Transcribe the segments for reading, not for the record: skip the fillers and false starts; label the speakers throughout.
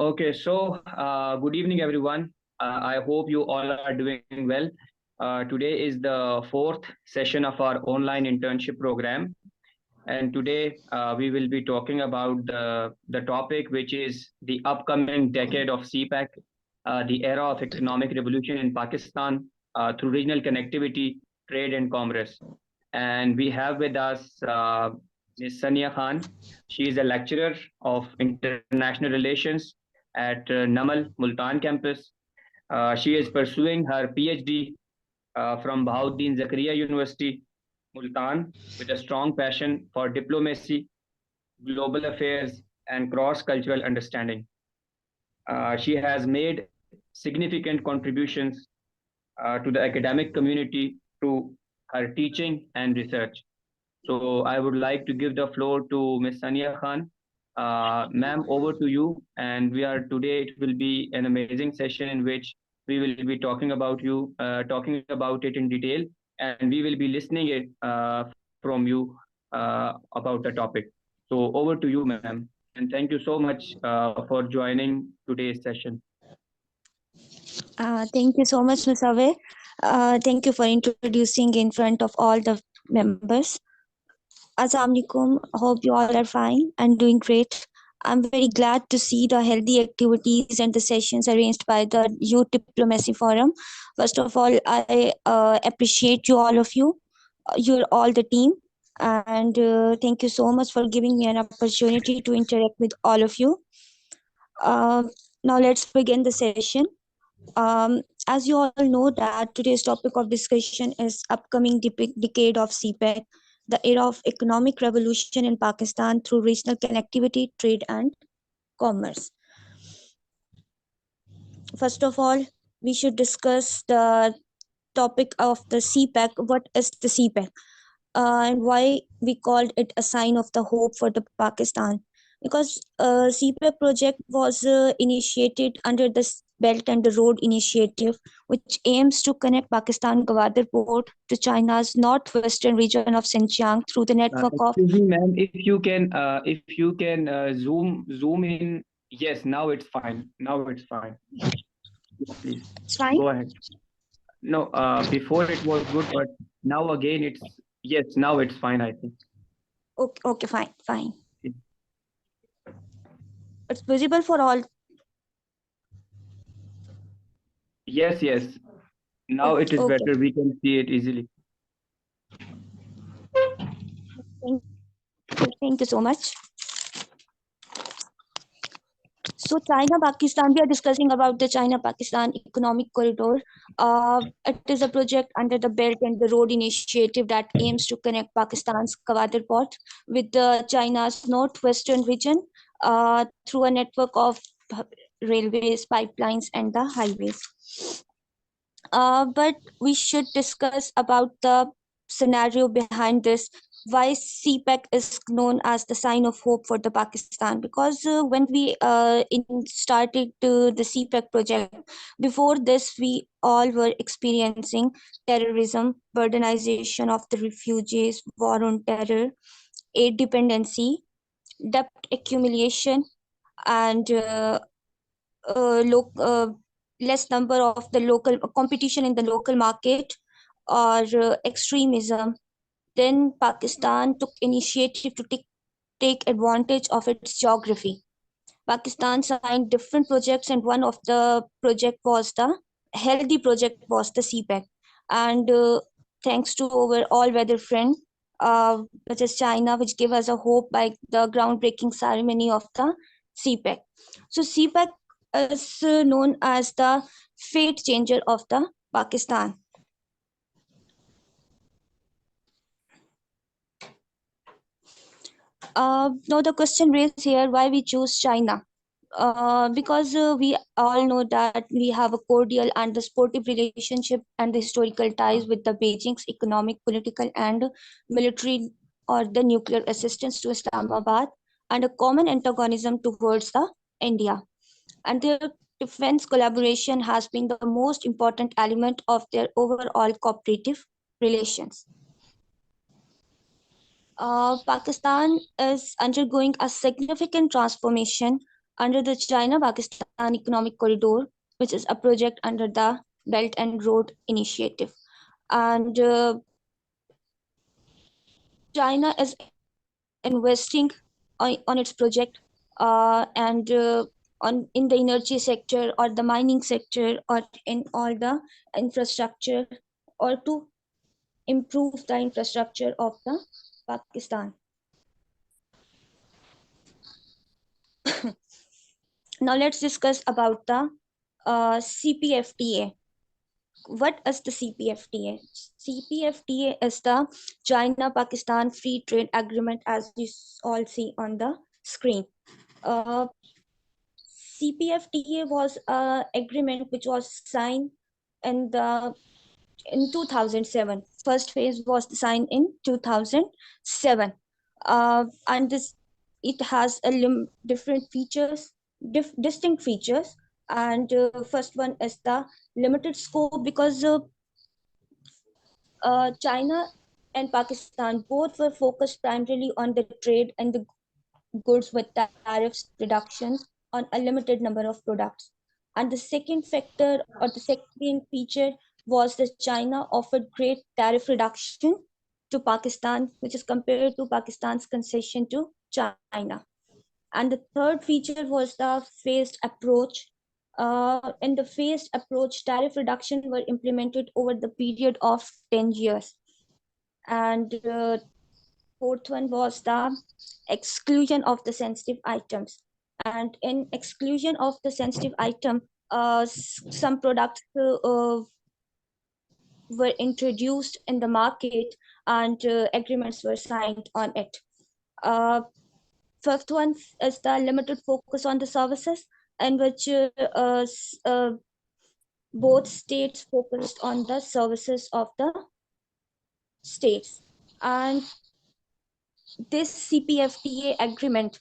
Speaker 1: Okay, so good evening, everyone. I hope you all are doing well. Today is the fourth session of our online internship program, and today we will be talking about the topic, which is the upcoming decade of CPEC, the era of economic revolution in Pakistan through regional connectivity, trade, and commerce. And we have with us Ms. Sania Khan. She is a lecturer of international relations at NUML Multan campus. She is pursuing her PhD from Bhaudin Zakariya University Multan with a strong passion for diplomacy, global affairs, and cross cultural understanding. She has made significant contributions to the academic community through her teaching and research. So I would like to give the floor to Ms. Sania Khan. Ma'am, over to you. And we are today, it will be an amazing session in which we will be talking about it in detail, and we will be listening it from you about the topic. So over to you, ma'am. And thank you so much for joining today's session.
Speaker 2: Thank you so much, Ms. Ave. Thank you for introducing in front of all the members. Assalamu alaikum. Hope you all are fine and doing great. I'm very glad to see the healthy activities and the sessions arranged by the Youth Diplomacy Forum. First of all, I appreciate you all of you. You're all the team. And thank you so much for giving me an opportunity to interact with all of you. Now let's begin the session. As you all know that today's topic of discussion is upcoming decade of CPEC, the era of economic revolution in Pakistan through regional connectivity, trade and commerce. First of all, we should discuss the topic of the CPEC. What is the CPEC? And why we called it a sign of the hope for the Pakistan? Because CPEC project was initiated under the Belt and the Road Initiative, which aims to connect Pakistan Gwadar Port to China's northwestern region of Xinjiang through the network of.
Speaker 1: Excuse me, ma'am. If you can zoom in. Yes, now it's fine. Now it's fine. Please
Speaker 2: It's fine.
Speaker 1: go ahead. No, before it was good, but now again it's yes. Now it's fine, I think.
Speaker 2: Okay, fine. It's visible for all.
Speaker 1: Yes. Now it is
Speaker 2: Okay.
Speaker 1: better. We can see it easily.
Speaker 2: Thank you so much. So China-Pakistan, we are discussing about the China-Pakistan Economic Corridor. It is a project under the Belt and the Road Initiative that aims to connect Pakistan's Gwadar port with China's northwestern region through a network of railways, pipelines, and the highways. But we should discuss about the scenario behind this, why CPEC is known as the sign of hope for the Pakistan. Because when we started the CPEC project, before this we all were experiencing terrorism, burdenization of the refugees, war on terror, aid dependency, debt accumulation, and less number of the local competition in the local market, or extremism. Then Pakistan took initiative to take advantage of its geography. Pakistan signed different projects, and one of the project was the healthy project was the CPEC. And thanks to our all-weather friend, which is China, which gave us a hope by the groundbreaking ceremony of the CPEC. So CPEC is known as the fate changer of the Pakistan. Now the question raised here, why we choose China? Because we all know that we have a cordial and the sportive relationship and the historical ties with the Beijing's economic, political, and military or the nuclear assistance to Islamabad, and a common antagonism towards the India. And their defense collaboration has been the most important element of their overall cooperative relations. Pakistan is undergoing a significant transformation under the China-Pakistan Economic Corridor, which is a project under the Belt and Road Initiative. And China is investing on its project and in the energy sector or the mining sector or in all the infrastructure or to improve the infrastructure of the Pakistan. Now let's discuss about the CPFTA. What is the CPFTA? CPFTA is the China-Pakistan Free Trade Agreement, as you all see on the screen. CPFTA was an agreement which was signed in 2007. First phase was signed in 2007, and it has different features, distinct features. And first one is the limited scope, because China and Pakistan both were focused primarily on the trade and the goods with tariffs reductions on a limited number of products. And the second factor or the second feature was that China offered great tariff reduction to Pakistan, which is compared to Pakistan's concession to China. And the third feature was the phased approach. In the phased approach, tariff reduction were implemented over the period of 10 years. And fourth one was the exclusion of the sensitive items. And in exclusion of the sensitive item, some products were introduced in the market and agreements were signed on it. Fifth one is the limited focus on the services, in which both states focused on the services of the states. And this CPFTA agreement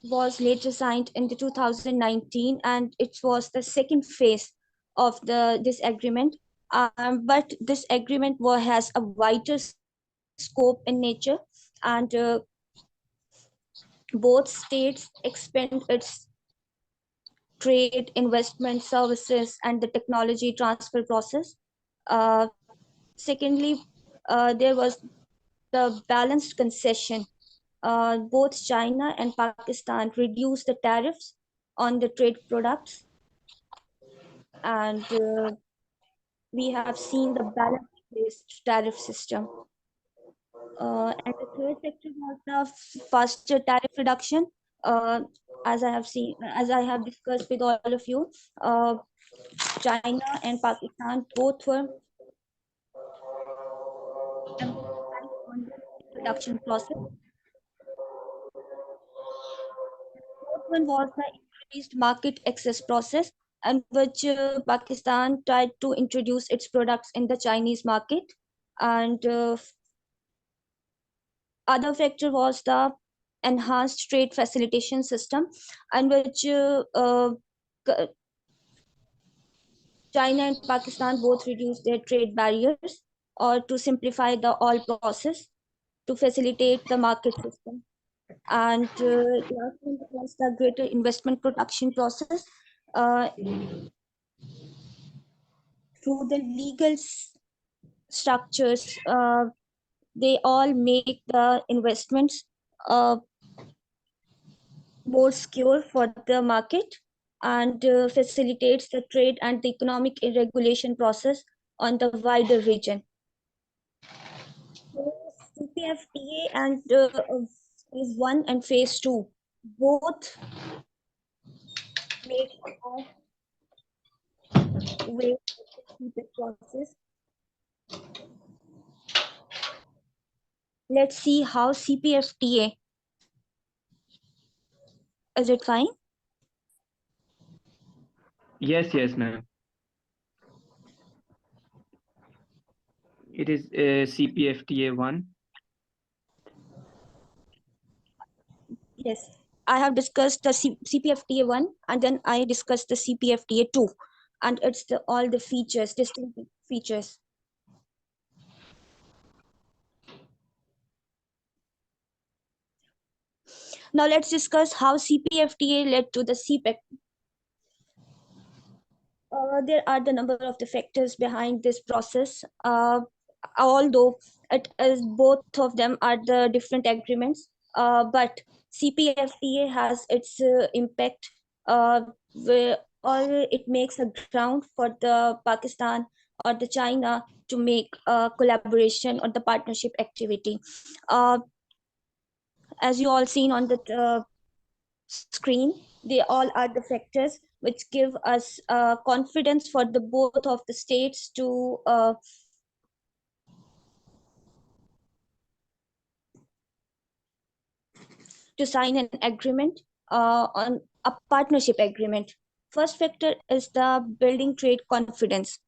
Speaker 2: was later signed in the 2019, and it was the second phase of this agreement. But this agreement has a wider scope in nature, and both states expand its trade, investment, services, and the technology transfer process. Secondly, there was the balanced concession. Both China and Pakistan reduced the tariffs on the trade products, and we have seen the balance-based tariff system. And the third sector was the faster tariff reduction. As I have discussed with all of you, China and Pakistan both were emphasized on the reduction process. Fourth one was the increased market access process, in which Pakistan tried to introduce its products in the Chinese market. And other factor was the enhanced trade facilitation system, in which China and Pakistan both reduced their trade barriers or to simplify the all process to facilitate the market system. And last one was the greater investment production process. Through the legal structures, they all make the investments more secure for the market, and facilitates the trade and the economic regulation process on the wider region. So CPFTA and phase 1 and phase 2 both make a way to the process. Let's see how CPFTA. Is it fine?
Speaker 1: Yes, ma'am. It is CPFTA 1.
Speaker 2: Yes, I have discussed the CPFTA 1, and then I discussed the CPFTA 2, and it's all the features, distinct features. Now let's discuss how CPFTA led to the CPEC. There are the number of the factors behind this process. Although it is both of them are the different agreements, but CPFTA has its impact, or it makes a ground for the Pakistan or the China to make a collaboration or the partnership activity. As you all seen on the screen, they all are the factors which give us confidence for the both of the states to sign an agreement on a partnership agreement. First factor is the building trade confidence.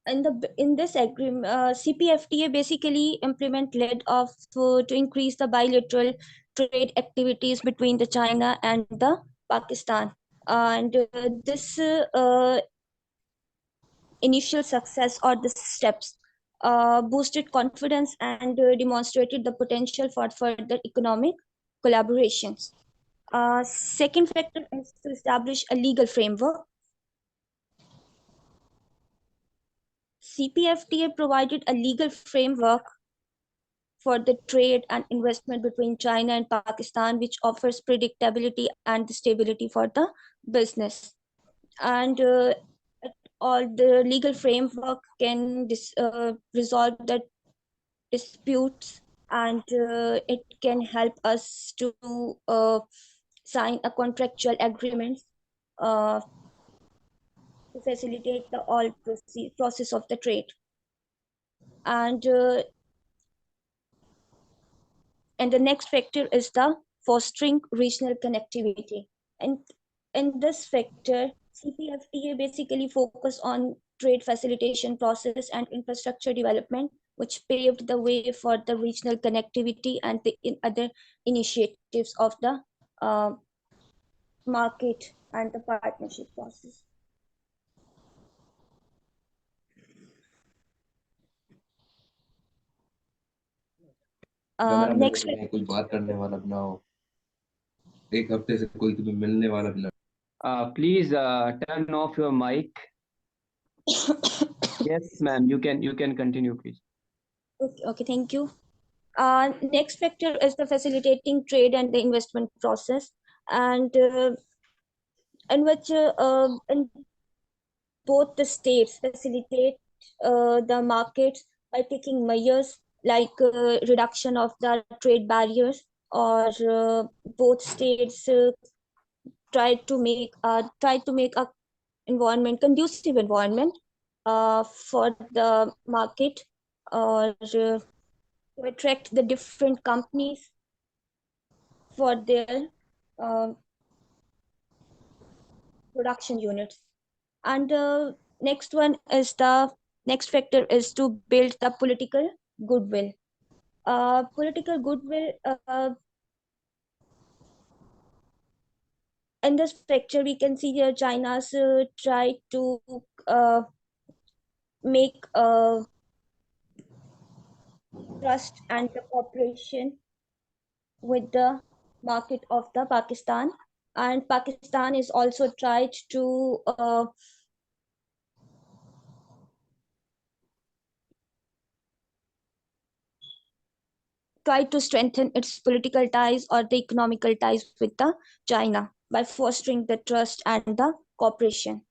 Speaker 2: In this agreement, CPFTA basically implement led of to increase the bilateral trade activities between the China and the Pakistan, and this initial success or the steps boosted confidence and demonstrated the potential for further economic collaborations. Second factor is to establish a legal framework. CPFTA provided a legal framework for the trade and investment between China and Pakistan, which offers predictability and stability for the business. And all the legal framework can resolve the disputes, and it can help us to sign a contractual agreement to facilitate the all process of the trade. And the next factor is the fostering regional connectivity. And in this factor, CPFTA basically focus on trade facilitation process and infrastructure development, which paved the way for the regional connectivity and the other initiatives of the market and the partnership process. Next,
Speaker 3: कोई बात करने वाला भी ना हो, एक हफ्ते से कोई तुम्हें मिलने वाला भी ना.
Speaker 1: Please turn off your mic. Yes, ma'am. You can continue, please.
Speaker 2: Okay, thank you. Next factor is the facilitating trade and the investment process, and in which in both the states facilitate the markets by taking measures like reduction of the trade barriers, or both states try to make a environment conducive environment for the market, or to attract the different companies for their production units. And next factor is to build the political goodwill. Political goodwill, in this picture we can see here China's try to make trust and the cooperation with the market of the Pakistan, and Pakistan is also tried to strengthen its political ties or the economical ties with the China by fostering the trust and the cooperation.